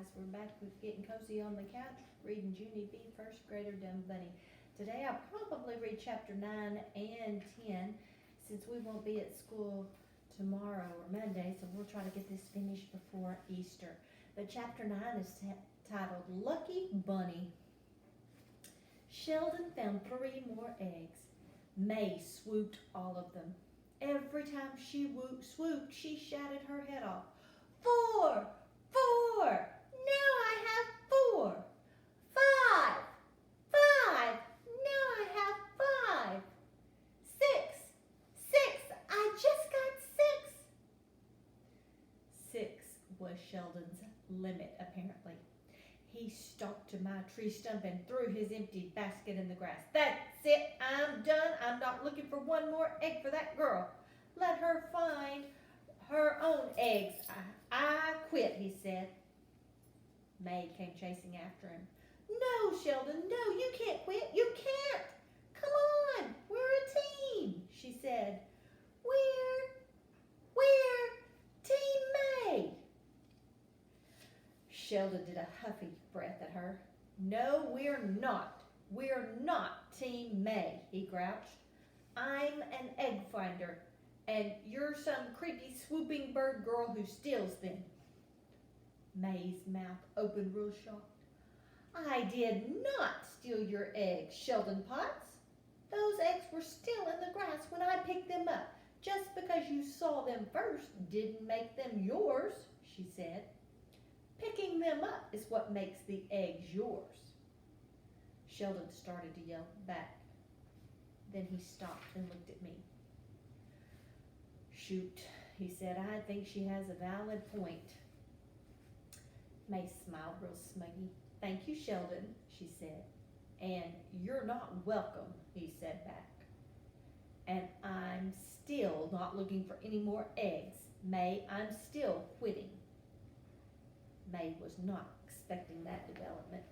guys, we're back with Getting Cozy on the Couch, reading Junie B. First Grader Dumb Bunny. Today I'll probably read chapter 9 and 10 since we won't be at school tomorrow or Monday, so we'll try to get this finished before Easter. But chapter 9 is titled Lucky Bunny. Sheldon found 3 more eggs. May swooped all of them. Every time she swooped, she shouted her head off. 4! 4! Now I have 4! 5! 5! Now I have 5! 6! 6! I just got 6! 6 was Sheldon's limit, apparently. He stalked to my tree stump and threw his empty basket in the grass. That's it, I'm done. I'm not looking for one more egg for that girl. Let her find her own eggs. I quit, he said. May came chasing after him. No, Sheldon, no, you can't quit. You can't. Come on, we're a team, she said. We're Team May. Sheldon did a huffy breath at her. No, we're not. We're not Team May, he grouched. I'm an egg finder, and you're some creepy swooping bird girl who steals them. May's mouth opened real shocked. I did not steal your eggs, Sheldon Potts. Those eggs were still in the grass when I picked them up. Just because you saw them first didn't make them yours, she said. Picking them up is what makes the eggs yours. Sheldon started to yell back. Then he stopped and looked at me. Shoot, he said, I think she has a valid point. May smiled real smuggy. Thank you, Sheldon, she said. And you're not welcome, he said back. And I'm still not looking for any more eggs. May, I'm still quitting. May was not expecting that development.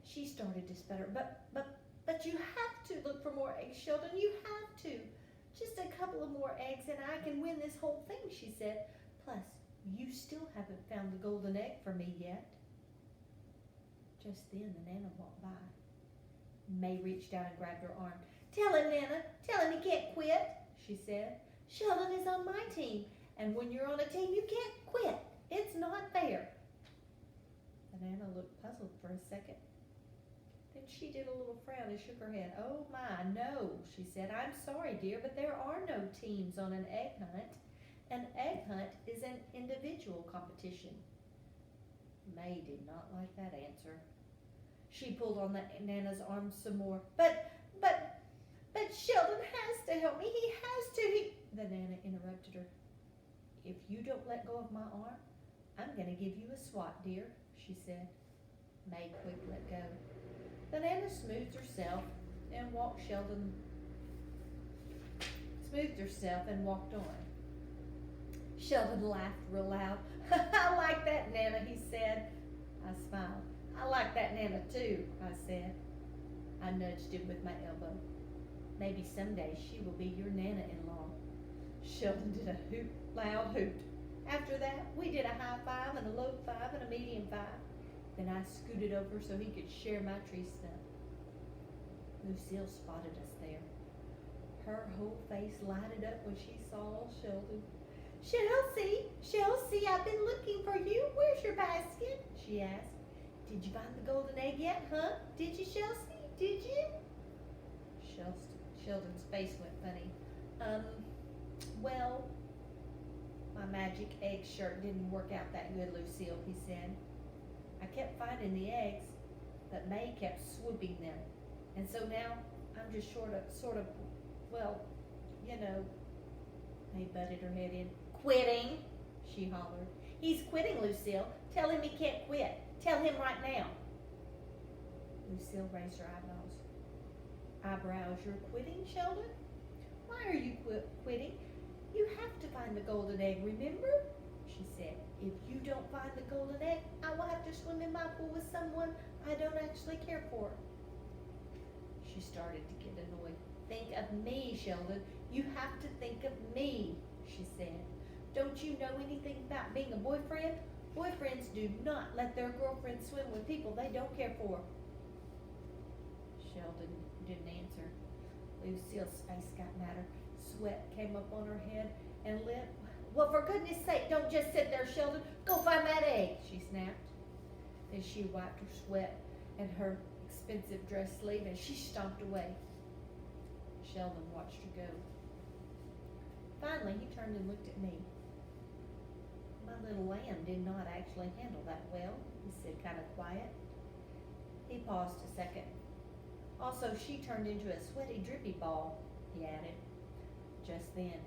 She started to sputter. But you have to look for more eggs, Sheldon. You have to. Just a couple of more eggs and I can win this whole thing, she said. Plus, you still haven't found the golden egg for me yet. Just then, the Nana walked by. May reached out and grabbed her arm. Tell him, Nana. Tell him he can't quit, she said. Sheldon is on my team, and when you're on a team, you can't quit. It's not fair. The Nana looked puzzled for a second. Then she did a little frown and shook her head. Oh my, no, she said. I'm sorry, dear, but there are no teams on an egg hunt. An egg hunt is an individual competition. May did not like that answer. She pulled on the Nana's arm some more. But Sheldon has to help me. He has to. The Nana interrupted her. If you don't let go of my arm, I'm going to give you a swat, dear, she said. May quick let go. The Nana smoothed herself and walked on. Sheldon laughed real loud. I like that, Nana, he said. I smiled. I like that Nana too, I said. I nudged him with my elbow. Maybe someday she will be your Nana-in-law. Sheldon did a loud hoot. After that, we did a high five and a low five and a medium five. Then I scooted over so he could share my tree stump. Lucille spotted us there. Her whole face lighted up when she saw Sheldon. Chelsea, I've been looking for you. Where's your basket? She asked. Did you find the golden egg yet, huh? Did you, Chelsea? Did you? Sheldon's face went funny. Well, my magic egg shirt didn't work out that good, Lucille, he said. I kept finding the eggs, but May kept swooping them. And so now I'm just sort of, well, you know. May butted her head in. Quitting, she hollered. He's quitting, Lucille. Tell him he can't quit. Tell him right now. Lucille raised her eyebrows. You're quitting, Sheldon? Why are you quitting? You have to find the golden egg, remember? She said. If you don't find the golden egg, I will have to swim in my pool with someone I don't actually care for. She started to get annoyed. Think of me, Sheldon. You have to think of me, she said. Don't you know anything about being a boyfriend? Boyfriends do not let their girlfriends swim with people they don't care for. Sheldon didn't answer. Lucille's face got madder. Sweat came up on her head and lip. Well, for goodness sake, don't just sit there, Sheldon. Go find that egg, she snapped. Then she wiped her sweat and her expensive dress sleeve and she stomped away. Sheldon watched her go. Finally, he turned and looked at me. My little lamb did not actually handle that well, he said, kind of quiet. He paused a second. Also, she turned into a sweaty, drippy ball, he added. Just then,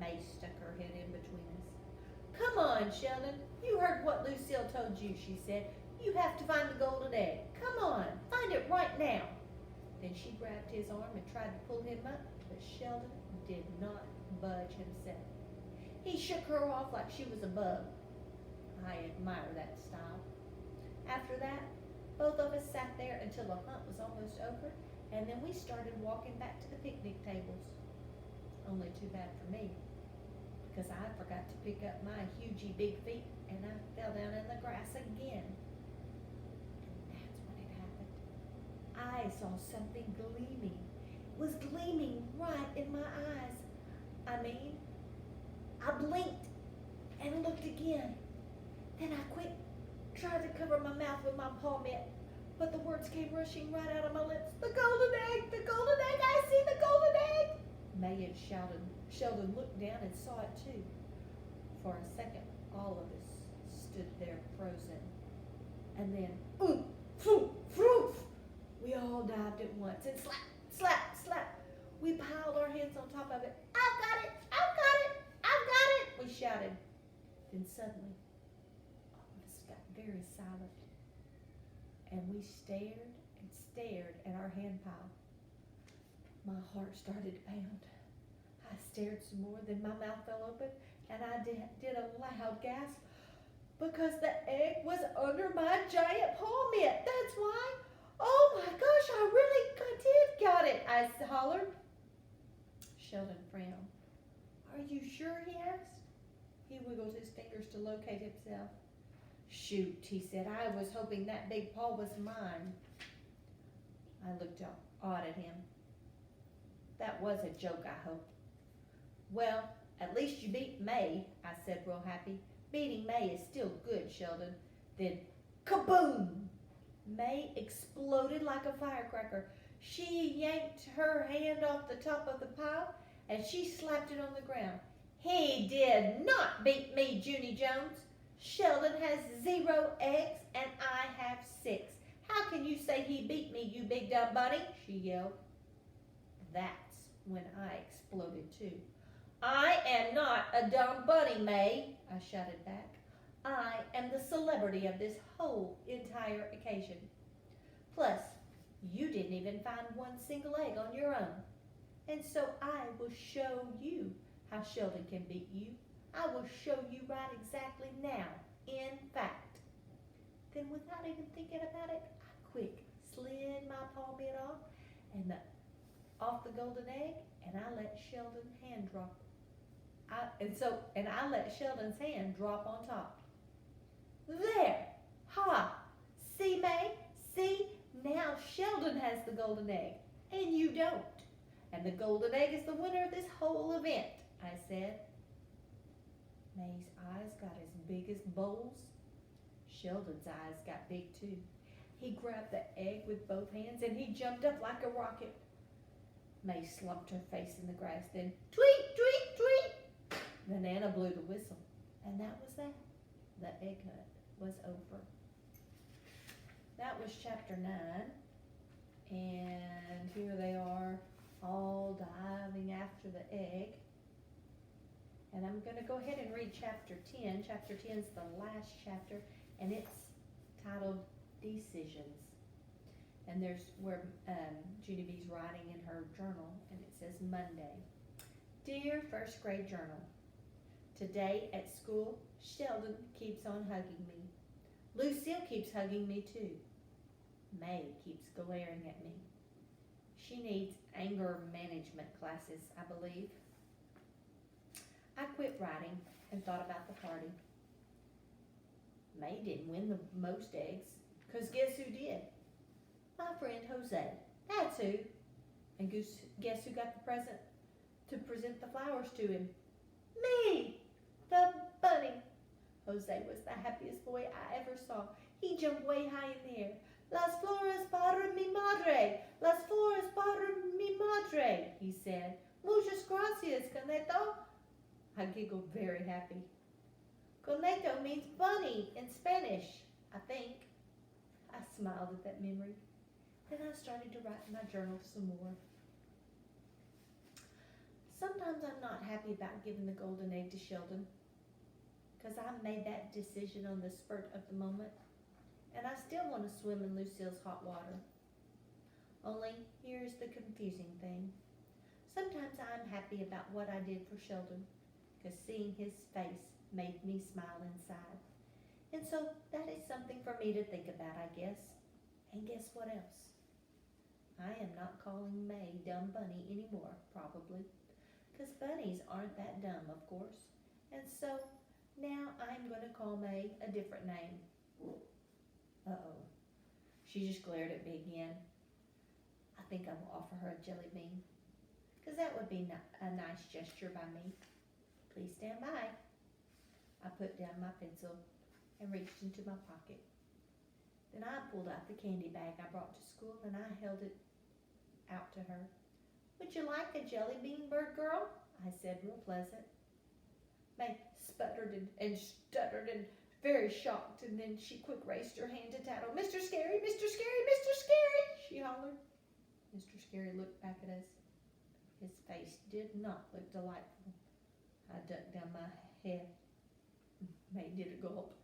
May stuck her head in between us. Come on, Sheldon. You heard what Lucille told you, she said. You have to find the golden egg. Come on, find it right now. Then she grabbed his arm and tried to pull him up, but Sheldon did not budge himself. He shook her off like she was a bug. I admire that style. After that, both of us sat there until the hunt was almost over, and then we started walking back to the picnic tables. Only too bad for me, because I forgot to pick up my hugey big feet, and I fell down in the grass again. And that's when it happened. I saw something gleaming. It was gleaming right in my eyes. I blinked and looked again. Then I tried to cover my mouth with my paw mitt, but the words came rushing right out of my lips. The golden egg! The golden egg! I see the golden egg! May and Sheldon looked down and saw it too. For a second, all of us stood there frozen. And then, ooh, poof, poof! We all dived at once and slap, slap, slap. We piled our hands on top of it. I've got it! I've got it! I've got it! We shouted. Then suddenly, all of us got very silent. And we stared and stared at our hand pile. My heart started to pound. I stared some more, then my mouth fell open, and I did a loud gasp because the egg was under my giant paw mitt. That's why. Oh my gosh, I really did got it, I hollered. Sheldon frowned. Are you sure, he asked. He wiggled his fingers to locate himself. Shoot, he said, I was hoping that big paw was mine. I looked odd at him. That was a joke, I hope. Well, at least you beat May, I said real happy. Beating May is still good, Sheldon. Then, kaboom! May exploded like a firecracker. She yanked her hand off the top of the pile and she slapped it on the ground. He did not beat me, Junie Jones. Sheldon has 0 eggs and I have 6. How can you say he beat me, you big dumb bunny? She yelled. That's when I exploded too. I am not a dumb bunny, May, I shouted back. I am the celebrity of this whole entire occasion. Plus, you didn't even find one single egg on your own. And so I will show you how Sheldon can beat you. I will show you right exactly now, in fact. Then without even thinking about it, I slid my paw mitt off the golden egg, and I let Sheldon's hand drop. I let Sheldon's hand drop on top. There! Ha! See, May? See? Now Sheldon has the golden egg, and you don't. And the golden egg is the winner of this whole event, I said. May's eyes got as big as bowls. Sheldon's eyes got big too. He grabbed the egg with both hands and he jumped up like a rocket. May slumped her face in the grass, then tweet, tweet, tweet. Then Anna blew the whistle, and that was that. The egg hunt was over. That was chapter 9, and here they are all diving after the egg. And I'm going to go ahead and read chapter 10. Chapter 10 is the last chapter, and it's titled Decisions. And there's where Junie B's writing in her journal, and it says Monday. Dear first grade journal, today at school, Sheldon keeps on hugging me. Lucille keeps hugging me too. May keeps glaring at me. She needs anger management classes, I believe. I quit writing and thought about the party. May didn't win the most eggs, 'cause guess who did? My friend Jose. That's who. And guess who got the present to present the flowers to him? Me, the bunny. Jose was the happiest boy I ever saw. He jumped way high in the air. Las flores para mi madre, las flores para mi madre, he said. Muchas gracias, Coneto. I giggled very happy. Coneto means bunny in Spanish, I think. I smiled at that memory. Then I started to write in my journal some more. Sometimes I'm not happy about giving the golden egg to Sheldon, because I made that decision on the spurt of the moment, and I still want to swim in Lucille's hot water. Only, here's the confusing thing. Sometimes I'm happy about what I did for Sheldon, because seeing his face made me smile inside. And so that is something for me to think about, I guess. And guess what else? I am not calling May Dumb Bunny anymore, probably, because bunnies aren't that dumb, of course. And so now I'm going to call May a different name. Uh-oh. She just glared at me again. I think I will offer her a jelly bean, because that would be a nice gesture by me. Please stand by. I put down my pencil and reached into my pocket. Then I pulled out the candy bag I brought to school and I held it out to her. Would you like a jelly bean, bird girl? I said, real pleasant. May sputtered and stuttered and very shocked, and then she quick raised her hand to tattle. Mr. Scary, Mr. Scary, Mr. Scary, she hollered. Mr. Scary looked back at us. His face did not look delightful. I ducked down my head. May did a gulp.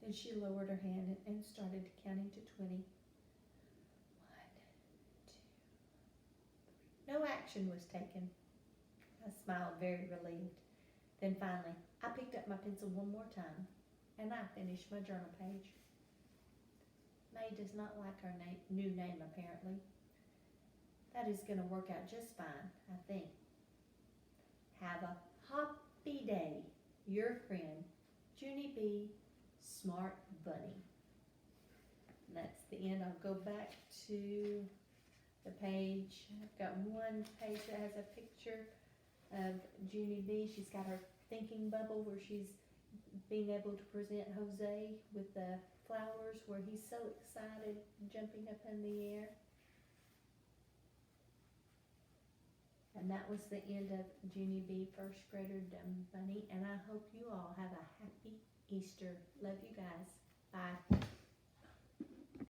Then she lowered her hand and started counting to 20. 1, 2, 3. No action was taken. I smiled, very relieved. Then finally, I picked up my pencil one more time, and I finished my journal page. May does not like our new name, apparently. That is going to work out just fine, I think. Have a happy day. Your friend, Junie B. Smart Bunny. And that's the end. I'll go back to the page. I've got one page that has a picture of Junie B. She's got her thinking bubble where she's being able to present Jose with the flowers where he's so excited, jumping up in the air. And that was the end of Junie B. First Grader Dumb Bunny. And I hope you all have a happy Easter. Love you guys. Bye.